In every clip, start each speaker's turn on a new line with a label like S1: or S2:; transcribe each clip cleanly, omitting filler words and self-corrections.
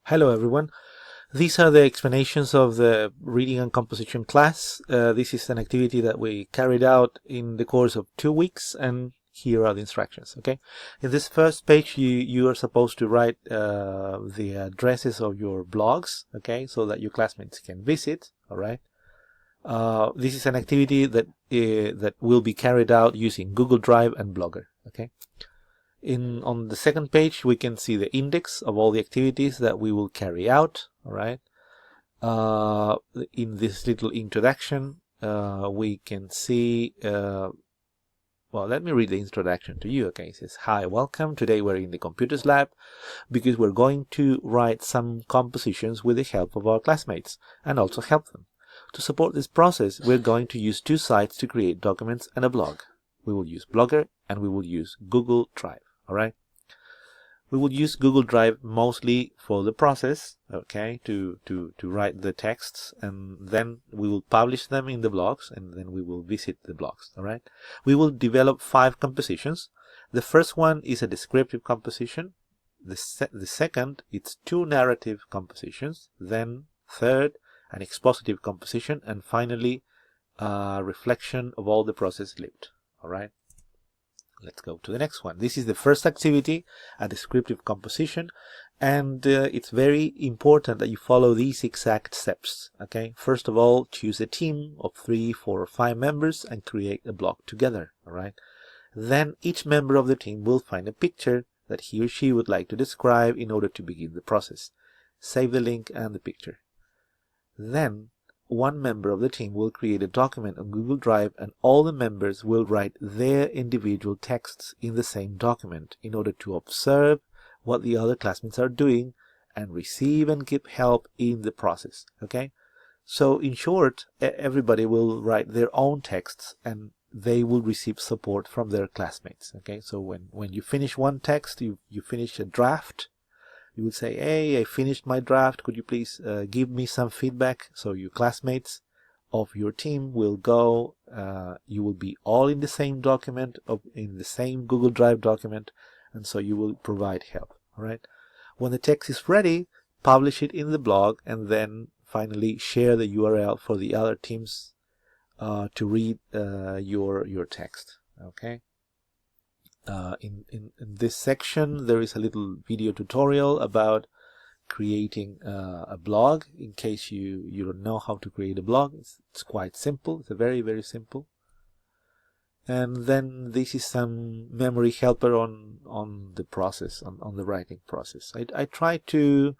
S1: Hello everyone. These are the explanations of the reading and composition class. This is an activity that we carried out in the course of 2 weeks, and here are the instructions. Okay, in this first page you are supposed to write the addresses of your blogs, okay, so that your classmates can visit. All right. This is an activity that that will be carried out using Google Drive and Blogger. Okay. On the second page, we can see the index of all the activities that we will carry out. All right. In this little introduction, we can see. Well, let me read the introduction to you. Okay, it says, "Hi, welcome. Today we're in the computers lab because we're going to write some compositions with the help of our classmates and also help them. To support this process, we're going to use two sites to create documents and a blog. We will use Blogger and we will use Google Drive. All right. We will use Google Drive mostly for the process, okay, to write the texts, and then we will publish them in the blogs, and then we will visit the blogs. All right. We will develop 5 compositions. The first one is a descriptive composition. The second, it's 2 narrative compositions. Then third, an expositive composition, and finally, a reflection of all the process lived. All right. Let's go to the next one. This is the first activity, a descriptive composition, and it's very important that you follow these exact steps. Okay, first of all, choose a team of 3, 4, or 5 members and create a blog together. All right. Then each member of the team will find a picture that he or she would like to describe in order to begin the process. Save the link and the picture. Then one member of the team will create a document on Google Drive, and all the members will write their individual texts in the same document in order to observe what the other classmates are doing and receive and give help in the process. Okay, so in short, everybody will write their own texts and they will receive support from their classmates. Okay, so when you finish one text, you finish a draft, you would say, "Hey, I finished my draft. Could you please give me some feedback?" So your classmates of your team will go. You will be all in the same document, in the same Google Drive document, and so you will provide help. All right. When the text is ready, publish it in the blog, and then finally share the URL for the other teams to read your text. Okay. In this section, there is a little video tutorial about creating a blog. In case you don't know how to create a blog, it's quite simple. It's a very, very simple. And then this is some memory helper on the process, on the writing process. I try to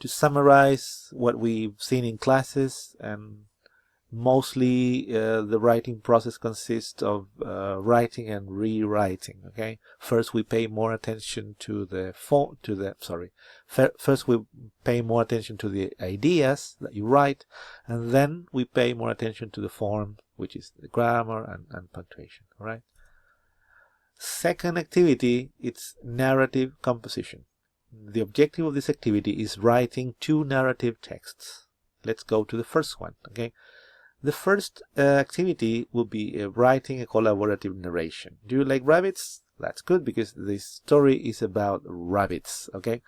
S1: summarize what we've seen in classes, and mostly the writing process consists of writing and rewriting. Okay, first we pay more attention to the first we pay more attention to the ideas that you write, and then we pay more attention to the form, which is the grammar and punctuation. All right. Second activity, it's narrative composition. The objective of this activity is writing 2 narrative texts. Let's go to the first one. Okay. The first activity will be writing a collaborative narration. Do you like rabbits? That's good, because this story is about rabbits. Okay.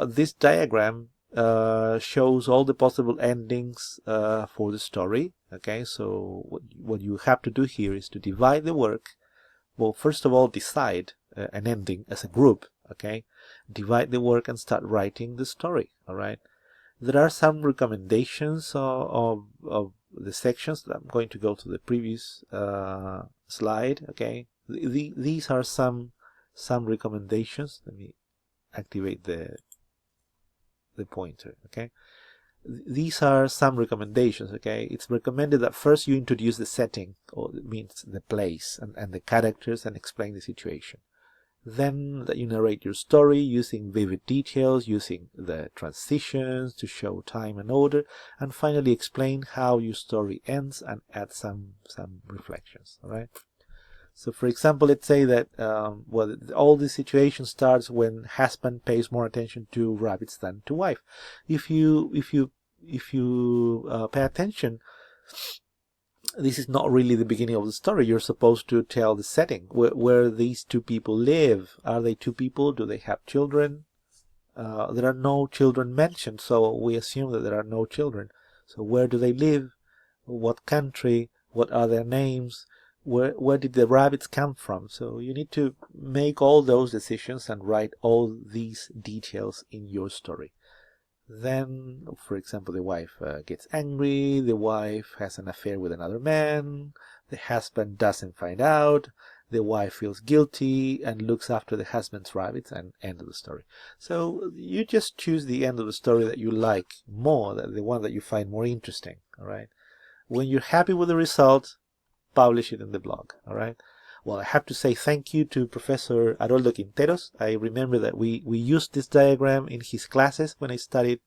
S1: This diagram shows all the possible endings for the story. Okay. So what you have to do here is to divide the work. Well, first of all, decide an ending as a group. Okay. Divide the work and start writing the story. All right. There are some recommendations of the sections that I'm going to go to the previous slide. Okay, these are some recommendations. Let me activate the pointer. Okay, these are some recommendations. Okay, it's recommended that first you introduce the setting, or it means the place and the characters, and explain the situation. Then that you narrate your story using vivid details, using the transitions to show time and order, and finally explain how your story ends and add some reflections. All right. So, for example, let's say that well, all the situation starts when husband pays more attention to rabbits than to wife. If you pay attention, this is not really the beginning of the story. You're supposed to tell the setting where these 2 people live. Are they 2 people? Do they have children? there are no children mentioned, so we assume that there are no children. So where do they live? What country? What are their names? Where did the rabbits come from? So you need to make all those decisions and write all these details in your story. Then, for example, the wife gets angry, the wife has an affair with another man, the husband doesn't find out, the wife feels guilty and looks after the husband's rabbits, and end of the story. So you just choose the end of the story that you like more, the one that you find more interesting, all right? When you're happy with the result, publish it in the blog, all right? Well, I have to say thank you to Professor Haroldo Quinteros. I remember that we used this diagram in his classes when I studied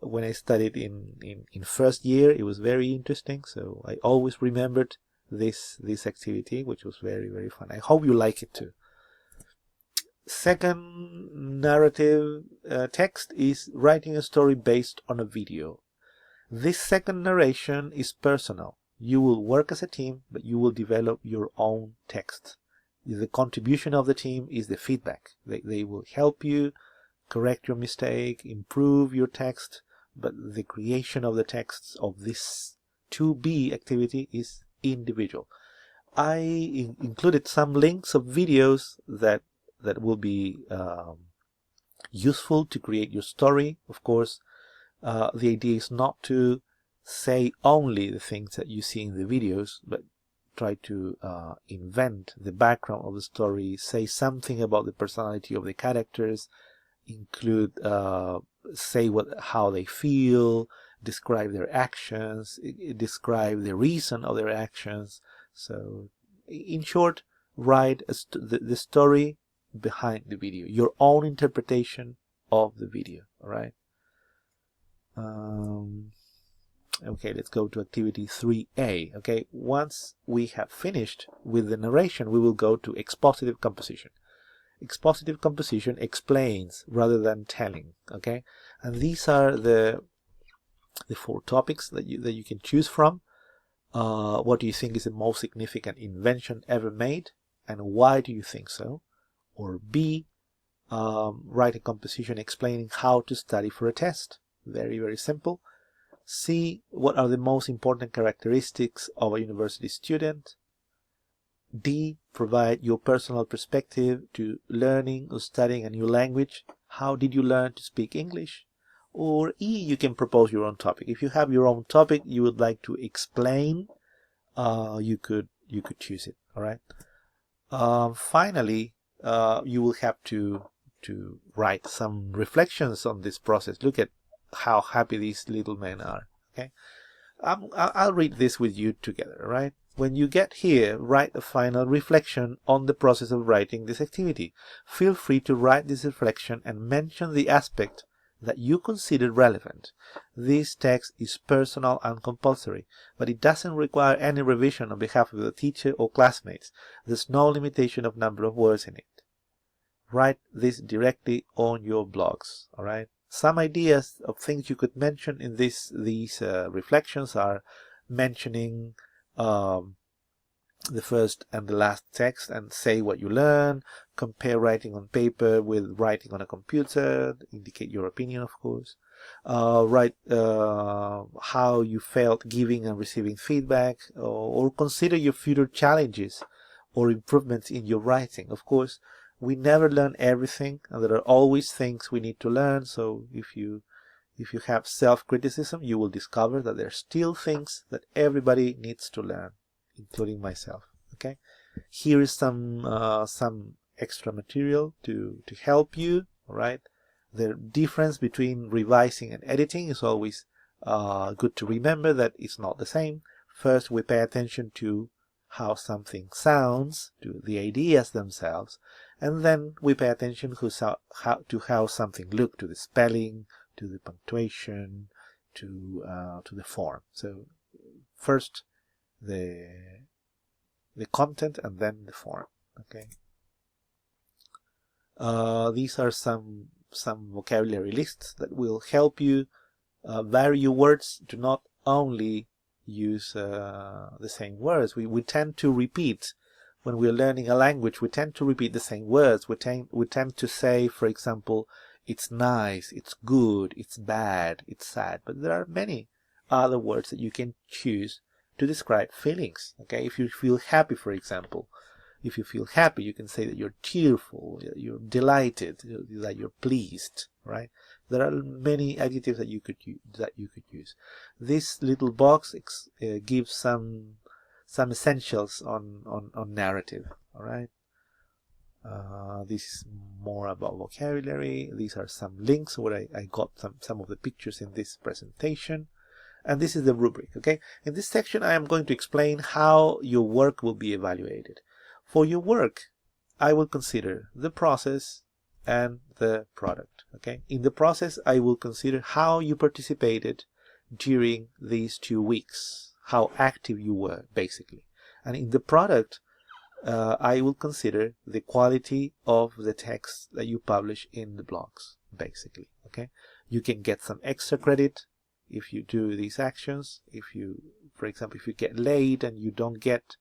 S1: in first year. It was very interesting, so I always remembered this activity, which was very, very fun. I hope you like it too. Second narrative text is writing a story based on a video. This second narration is personal. You will work as a team, but you will develop your own text. The contribution of the team is the feedback. They will help you correct your mistake, improve your text, but the creation of the texts of this 2B activity is individual. I included some links of videos that will be useful to create your story. Of course, the idea is not to say only the things that you see in the videos, but try to invent the background of the story, say something about the personality of the characters, include say how they feel, describe their actions, describe the reason of their actions. So in short, write the story behind the video, your own interpretation of the video. All right. Okay, let's go to activity 3A. Okay, once we have finished with the narration, we will go to expositive composition. Expositive composition explains rather than telling. Okay, and these are the 4 topics that you can choose from. What do you think is the most significant invention ever made, and why do you think so? Or B, write a composition explaining how to study for a test. Very, very simple. C, what are the most important characteristics of a university student? D, provide your personal perspective to learning or studying a new language. How did you learn to speak English? Or E, you can propose your own topic. If you have your own topic you would like to explain, you could choose it. All right. Finally, you will have to write some reflections on this process. Look at how happy these little men are. Okay, I'll read this with you together. Right, when you get here, write a final reflection on the process of writing this activity. Feel free to write this reflection and mention the aspect that you consider relevant. This text is personal and compulsory, but it doesn't require any revision on behalf of the teacher or classmates. There's no limitation of number of words in it. Write this directly on your blogs. All right. Some ideas of things you could mention in these reflections are mentioning the first and the last text and say what you learn, compare writing on paper with writing on a computer, indicate your opinion, of course. Write how you felt giving and receiving feedback, or consider your future challenges or improvements in your writing. Of course, we never learn everything, and there are always things we need to learn. So if you have self-criticism, you will discover that there are still things that everybody needs to learn, including myself. Okay, here is some extra material to help you. All right, the difference between revising and editing is always good to remember that it's not the same. First, we pay attention to how something sounds, to the ideas themselves, and then we pay attention to how something looks, to the spelling, to the punctuation, to the form. So first the content and then the form. Okay. These are some vocabulary lists that will help you vary your words to not only use the same words. We tend to repeat when we're learning a language. We tend to repeat the same words. We tend to say, for example, it's nice, it's good, it's bad, it's sad. But there are many other words that you can choose to describe feelings. Okay, if you feel happy, for example, if you feel happy, you can say that you're cheerful, you're delighted, that you're pleased, right? There are many adjectives that you could use. This little box gives some essentials on narrative. All right. This is more about vocabulary. These are some links where I got some of the pictures in this presentation. And this is the rubric. Okay. In this section, I am going to explain how your work will be evaluated. For your work, I will consider the process and the product. Okay. In the process, I will consider how you participated during these 2 weeks, how active you were, basically. And in the product, I will consider the quality of the text that you publish in the blogs, basically. Okay. You can get some extra credit if you do these actions. If you, for example, if you get late and you don't get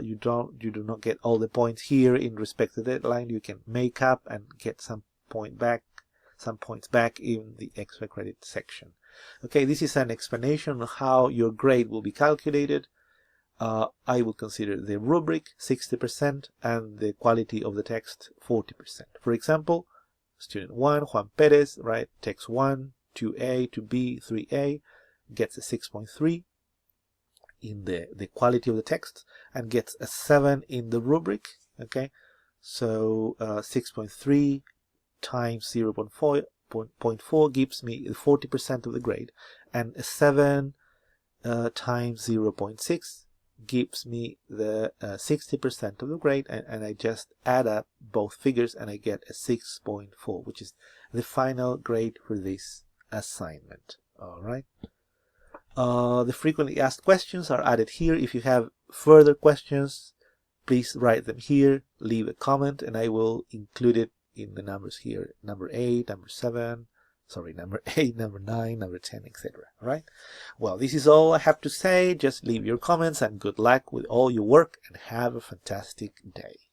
S1: you do not get all the points here in respect to the deadline, you can make up and get some points back in the extra credit section. Okay, this is an explanation of how your grade will be calculated. I will consider the rubric 60% and the quality of the text 40%. For example, student 1, Juan Perez, right? Text 1, 2A, 2B, 3A, gets a 6.3 in the quality of the text and gets a 7 in the rubric. Okay, so 6.3 times 0.4 gives me 40% of the grade, and a 7 times 0.6 gives me the 60% of the grade, and I just add up both figures and I get a 6.4, which is the final grade for this assignment. All right. The frequently asked questions are added here. If you have further questions, please write them here, leave a comment, and I will include it in the numbers here. Number 8, number 7, sorry, number 8, number 9, number 10, etc. All right. Well, this is all I have to say. Just leave your comments and good luck with all your work and have a fantastic day.